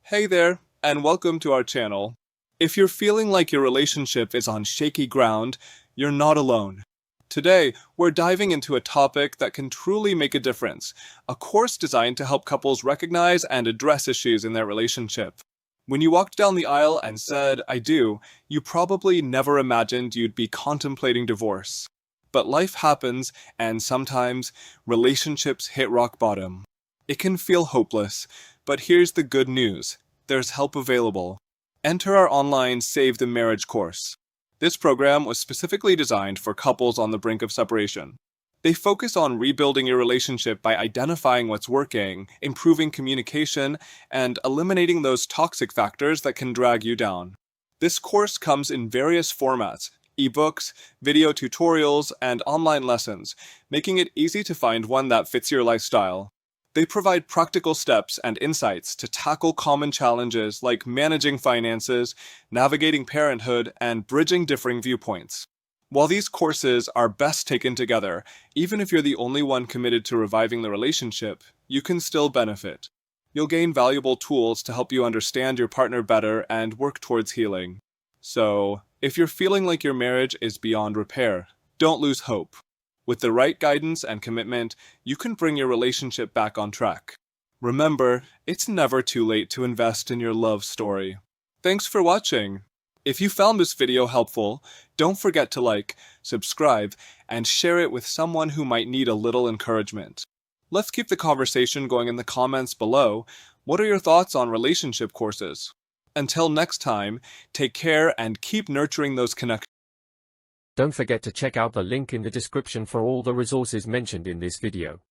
Hey there, and welcome to our channel. If you're feeling like your relationship is on shaky ground, you're not alone. Today, we're diving into a topic that can truly make a difference, a course designed to help couples recognize and address issues in their relationship. When you walked down the aisle and said, "I do," you probably never imagined you'd be contemplating divorce. But life happens, and sometimes relationships hit rock bottom. It can feel hopeless, but here's the good news. There's help available. Enter our online Save the Marriage course. This program was specifically designed for couples on the brink of separation. They focus on rebuilding your relationship by identifying what's working, improving communication, and eliminating those toxic factors that can drag you down. This course comes in various formats: ebooks, video tutorials, and online lessons, making it easy to find one that fits your lifestyle. They provide practical steps and insights to tackle common challenges like managing finances, navigating parenthood, and bridging differing viewpoints. While these courses are best taken together, even if you're the only one committed to reviving the relationship, you can still benefit. You'll gain valuable tools to help you understand your partner better and work towards healing. So, if you're feeling like your marriage is beyond repair, don't lose hope. With the right guidance and commitment, you can bring your relationship back on track. Remember, it's never too late to invest in your love story. Thanks for watching. If you found this video helpful, don't forget to like, subscribe, and share it with someone who might need a little encouragement. Let's keep the conversation going in the comments below. What are your thoughts on relationship courses? Until next time, take care and keep nurturing those connections. Don't forget to check out the link in the description for all the resources mentioned in this video.